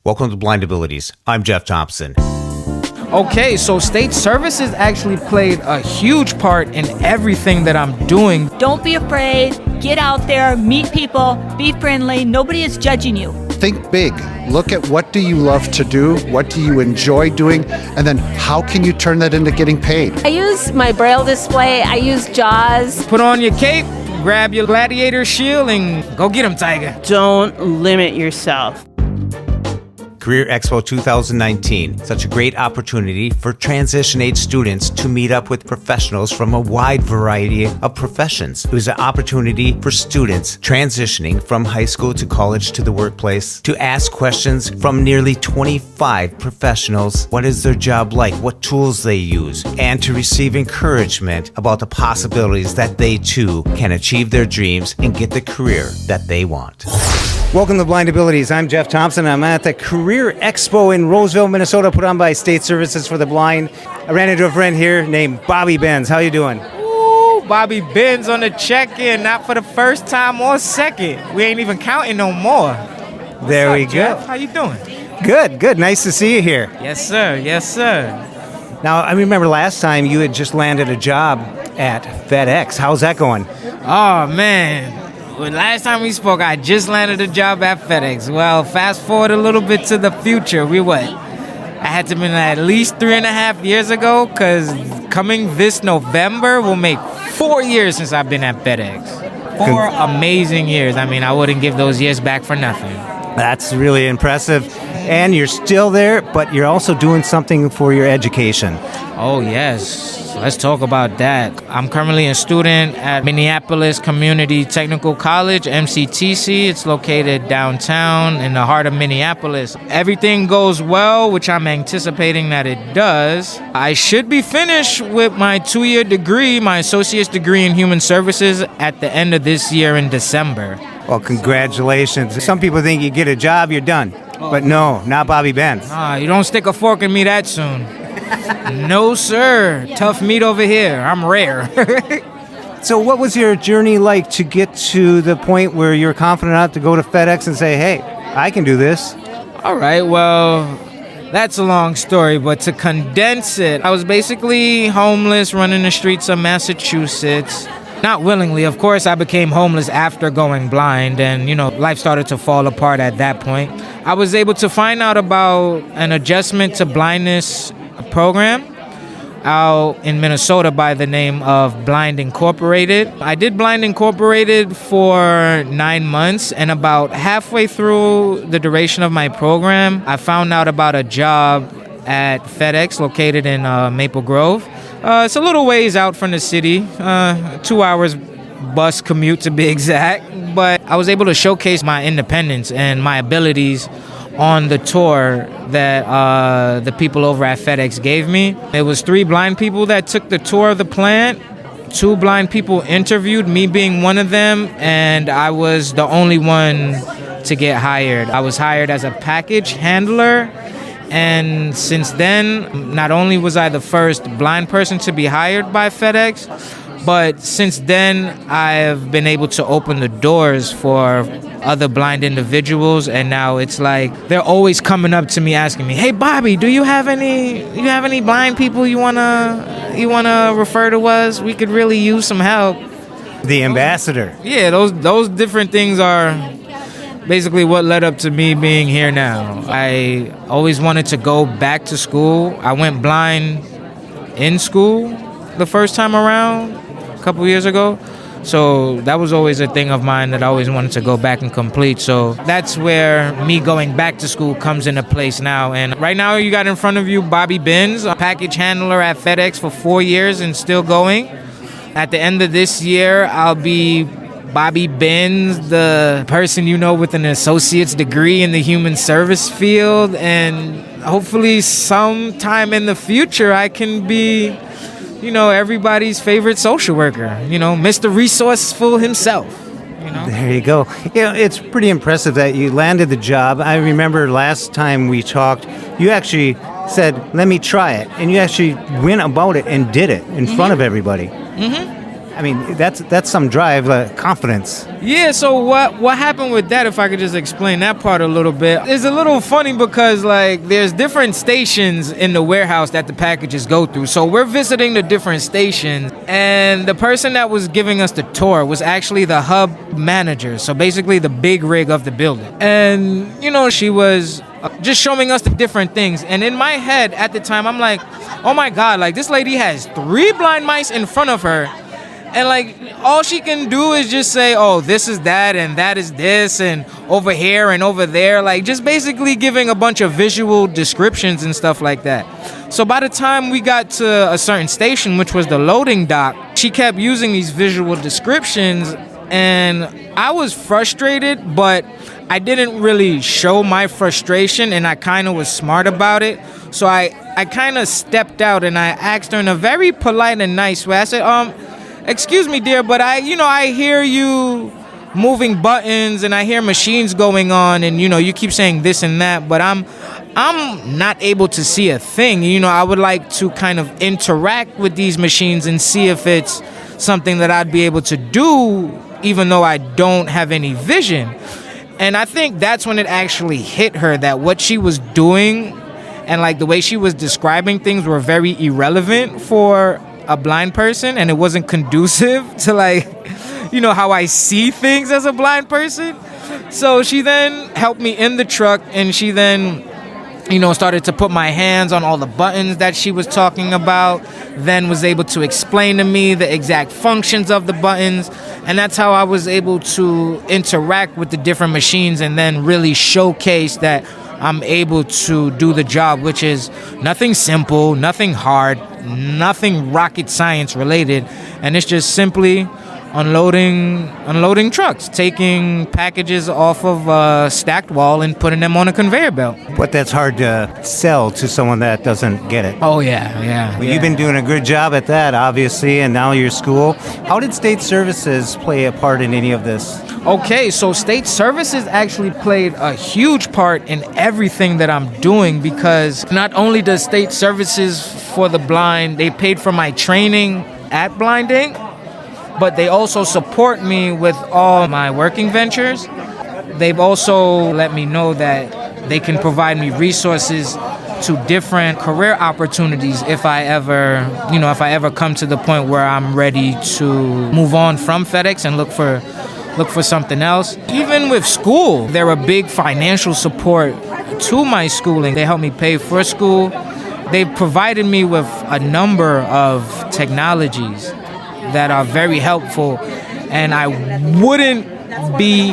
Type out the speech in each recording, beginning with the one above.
Welcome to Blind Abilities. I'm Jeff Thompson. Okay, so state services actually played a huge part in everything that I'm doing. Don't be afraid. Get out there, meet people, be friendly. Nobody is judging you. Think big. Look at what do you love to do, what do you enjoy doing, and then how can you turn that into getting paid? I use my Braille display, I use JAWS. Put on your cape, grab your gladiator shield, and go get 'em, Tiger. Don't limit yourself. Career Expo 2019, such a great opportunity for transition age students to meet up with professionals from a wide variety of professions. It was an opportunity for students transitioning from high school to college to the workplace to ask questions from nearly 25 professionals. What is their job like? What tools they use? And to receive encouragement about the possibilities that they too can achieve their dreams and get the career that they want. Welcome to Blind Abilities. I'm Jeff Thompson. I'm at the Career Expo in Roseville, Minnesota, put on by State Services for the Blind. I ran into a friend here named Bobby Benz. How you doing? Ooh, Bobby Benz on the check-in, not for the first time or second. We ain't even counting no more. There we What's up, go. Jeff? How you doing? Good. Nice to see you here. Yes, sir. Yes, sir. Now, I remember last time you had just landed a job at FedEx. How's that going? Oh, man. Well, last time we spoke, I just landed a job at FedEx. Well, fast forward a little bit to the future. I had to been at least 3.5 years ago, because coming this November will make 4 years since I've been at FedEx. 4 amazing years. I mean, I wouldn't give those years back for nothing. That's really impressive. And you're still there, but you're also doing something for your education. Oh, yes. Let's talk about that. I'm currently a student at Minneapolis Community Technical College, MCTC. It's located downtown in the heart of Minneapolis. Everything goes well, which I'm anticipating that it does. I should be finished with my 2-year degree, my associate's degree in human services, at the end of this year in December. Well, congratulations. Some people think you get a job, you're done. But no, not Bobby Benz. You don't stick a fork in me that soon. No, sir. Tough meat over here. I'm rare. So what was your journey like to get to the point where you're confident enough to go to FedEx and say, hey, I can do this? All right, well, that's a long story, but to condense it, I was basically homeless, running the streets of Massachusetts. Not willingly, of course. I became homeless after going blind, and, life started to fall apart at that point. I was able to find out about an adjustment to blindness program out in Minnesota by the name of Blind Incorporated. I did Blind Incorporated for 9 months, and about halfway through the duration of my program, I found out about a job at FedEx located in Maple Grove. It's a little ways out from the city, 2 hours bus commute to be exact, but I was able to showcase my independence and my abilities on the tour that the people over at FedEx gave me. It was 3 blind people that took the tour of the plant. 2 blind people interviewed, me being one of them, and I was the only one to get hired. I was hired as a package handler, and since then, not only was I the first blind person to be hired by FedEx, but since then, I've been able to open the doors for other blind individuals, and now it's like they're always coming up to me asking me, "Hey, Bobby, do you have any blind people you wanna refer to us? We could really use some help." The ambassador. Yeah, those different things are basically what led up to me being here now. I always wanted to go back to school. I went blind in school the first time around a couple years ago. So that was always a thing of mine that I always wanted to go back and complete. So that's where me going back to school comes into place now. And right now you got in front of you Bobby Benz, a package handler at FedEx for 4 years and still going. At the end of this year, I'll be Bobby Benz, the person with an associate's degree in the human service field. And hopefully sometime in the future I can be everybody's favorite social worker, Mr. Resourceful himself, There you go. It's pretty impressive that you landed the job. I remember last time we talked, you actually said, let me try it. And you actually went about it and did it in front of everybody. I mean, that's some drive, confidence. Yeah, so what happened with that, if I could just explain that part a little bit, is a little funny because, like, there's different stations in the warehouse that the packages go through. So we're visiting the different stations, and the person that was giving us the tour was actually the hub manager, so basically the big rig of the building. And, she was just showing us the different things. And in my head at the time, I'm like, oh my God, like, this lady has 3 blind mice in front of her. And, like, all she can do is just say, oh, this is that and that is this and over here and over there. Like, just basically giving a bunch of visual descriptions and stuff like that. So by the time we got to a certain station, which was the loading dock, she kept using these visual descriptions. And I was frustrated, but I didn't really show my frustration, and I kind of was smart about it. So I kind of stepped out and I asked her in a very polite and nice way. I said, excuse me, dear, but I hear you moving buttons and I hear machines going on, and you keep saying this and that, but I'm not able to see a thing. I would like to kind of interact with these machines and see if it's something that I'd be able to do, even though I don't have any vision. And I think that's when it actually hit her that what she was doing and, like, the way she was describing things were very irrelevant for a blind person, and it wasn't conducive to, like, how I see things as a blind person. So she then helped me in the truck, and she then started to put my hands on all the buttons that she was talking about, then was able to explain to me the exact functions of the buttons, and that's how I was able to interact with the different machines and then really showcase that I'm able to do the job, which is nothing simple, nothing hard, nothing rocket science related, and it's just simply unloading trucks, taking packages off of a stacked wall and putting them on a conveyor belt. But that's hard to sell to someone that doesn't get it. Oh, yeah. Well, you've been doing a good job at that, obviously, and now your school. How did state services play a part in any of this? Okay, so state services actually played a huge part in everything that I'm doing, because not only does state services for the blind, they paid for my training at Blinding, but they also support me with all my working ventures. They've also let me know that they can provide me resources to different career opportunities if I ever come to the point where I'm ready to move on from FedEx and look for something else. Even with school, they're a big financial support to my schooling. They help me pay for school. They've provided me with a number of technologies that are very helpful, and I wouldn't be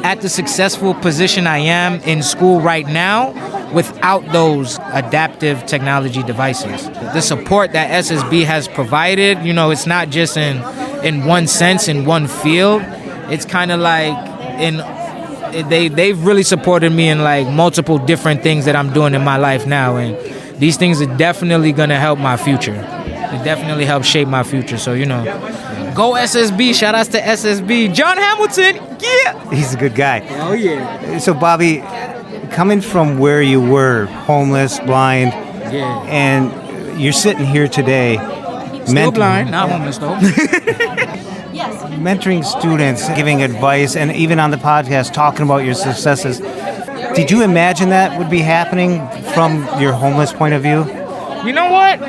at the successful position I am in school right now without those adaptive technology devices. The support that SSB has provided, it's not just in one sense, in one field. It's kind of like they've really supported me in, like, multiple different things that I'm doing in my life now, and these things are definitely gonna help my future. It definitely helps shape my future. So, go SSB. Shout outs to SSB. John Hamilton, yeah. He's a good guy. Oh, yeah. So, Bobby, coming from where you were, homeless, blind, and you're sitting here today. Still blind, not homeless, though. Mentoring students, giving advice, and even on the podcast, talking about your successes. Did you imagine that would be happening from your homeless point of view? You know what?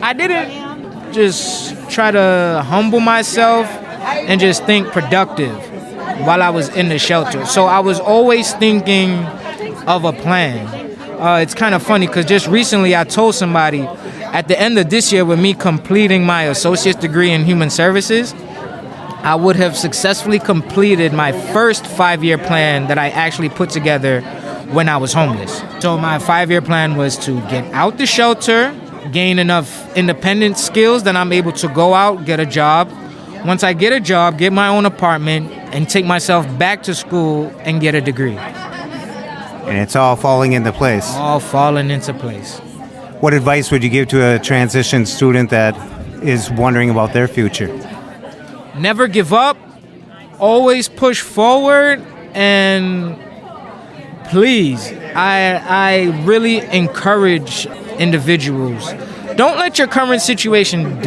I didn't just try to humble myself and just think productive while I was in the shelter. So I was always thinking of a plan. It's kind of funny because just recently I told somebody at the end of this year, with me completing my associate's degree in human services, I would have successfully completed my first 5-year plan that I actually put together when I was homeless. So my 5-year plan was to get out the shelter, gain enough independent skills that I'm able to go out, get a job. Once I get a job, get my own apartment, and take myself back to school and get a degree. And it's all falling into place. All falling into place. What advice would you give to a transition student that is wondering about their future? Never give up. Always push forward. And please, I really encourage individuals, don't let your current situation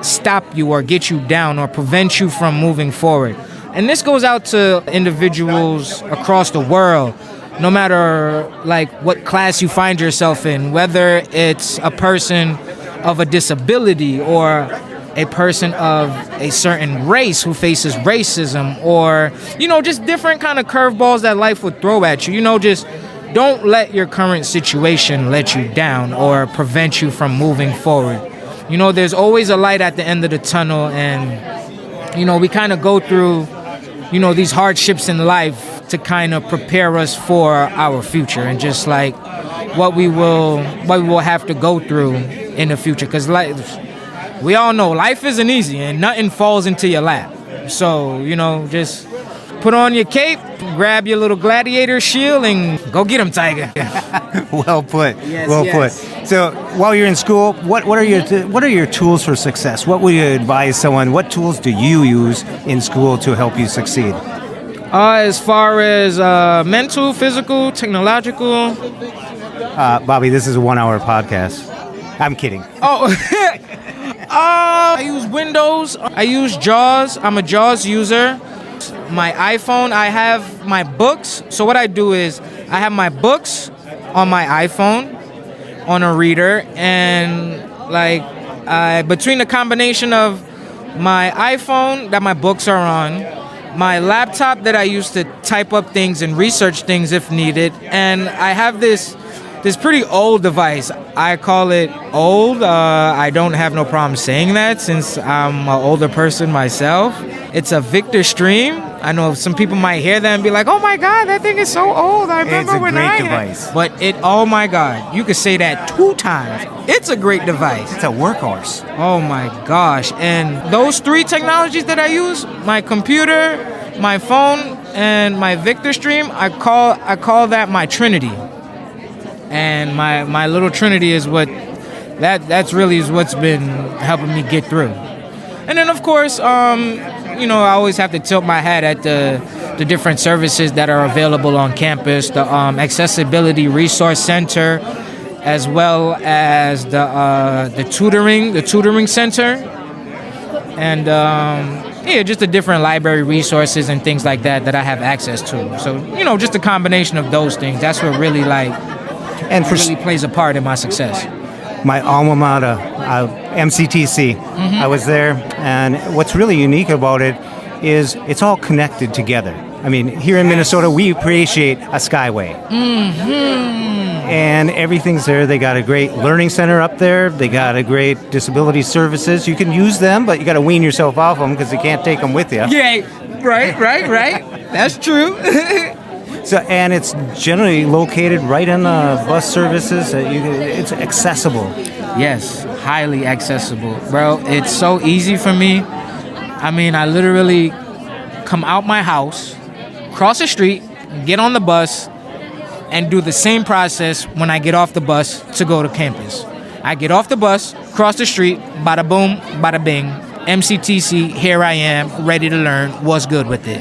stop you or get you down or prevent you from moving forward. And this goes out to individuals across the world, no matter like what class you find yourself in, whether it's a person of a disability or a person of a certain race who faces racism, or, just different kind of curveballs that life would throw at you. Just don't let your current situation let you down or prevent you from moving forward. There's always a light at the end of the tunnel, and, we kind of go through, these hardships in life to kind of prepare us for our future and just like what we will have to go through in the future. Because we all know life isn't easy and nothing falls into your lap. So, just put on your cape, grab your little gladiator shield, and go get him, Tiger. Well put. Yes, well yes. put. So while you're in school, what are your tools for success? What would you advise someone? What tools do you use in school to help you succeed? As far as mental, physical, technological. Bobby, this is a 1-hour podcast. I'm kidding. Oh, I use Windows. I use JAWS. I'm a JAWS user. My iPhone, I have my books. So what I do is I have my books on my iPhone on a reader, and between the combination of my iPhone that my books are on, my laptop that I use to type up things and research things if needed, and I have this pretty old device. I call it old. I don't have no problem saying that since I'm an older person myself. It's a Victor Stream. I know some people might hear that and be like, "Oh my God, that thing is so old." I remember when I It's a great device. But oh my God, you could say that 2 times. It's a great device. It's a workhorse. Oh my gosh. And those 3 technologies that I use, my computer, my phone, and my Victor Stream, I call that my Trinity. And my little Trinity is that's really is what's been helping me get through. And then of course, I always have to tilt my hat at the different services that are available on campus, the Accessibility Resource Center, as well as the tutoring center, and just the different library resources and things like that I have access to. So just a combination of those things. That's what really really plays a part in my success. My alma mater, MCTC. I was there, and what's really unique about it is it's all connected together. I mean, here in Minnesota, we appreciate a Skyway. And everything's there. They got a great learning center up there. They got a great disability services. You can use them, but you got to wean yourself off them because you can't take them with you. Yeah, right. That's true. So, and it's generally located right in the bus services. It's accessible. Yes, highly accessible. Bro, it's so easy for me. I mean, I literally come out my house, cross the street, get on the bus, and do the same process when I get off the bus to go to campus. I get off the bus, cross the street, bada boom, bada bing, MCTC, here I am, ready to learn. What's good with it?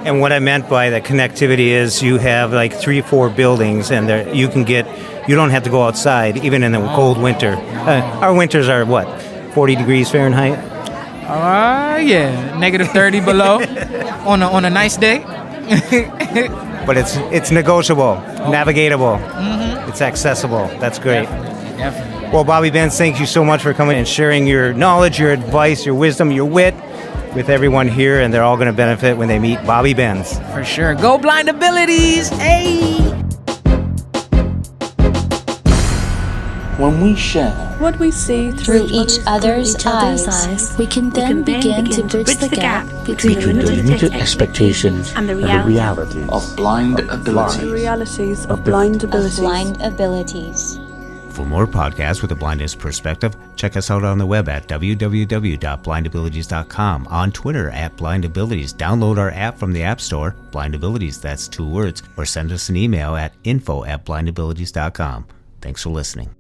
And what I meant by the connectivity is you have like 3-4 buildings, and you don't have to go outside, even in the cold winter. Our winters are, 40 degrees Fahrenheit? Yeah, negative 30 below on a nice day. But it's negotiable, navigatable. It's accessible. That's great. Definitely. Well, Bobby Benz, thank you so much for coming and sharing your knowledge, your advice, your wisdom, your wit with everyone here, and they're all going to benefit when they meet Bobby Benz. For sure. Go Blind Abilities! Hey! When we share what we see through each other's eyes, we can then begin to bridge the gap between limited expectations and the realities of blind abilities. The realities of blind abilities. For more podcasts with a blindness perspective, check us out on the web at www.blindabilities.com, on Twitter at blindabilities. Download our app from the App Store, blindabilities, that's 2 words, or send us an email at info@blindabilities.com. Thanks for listening.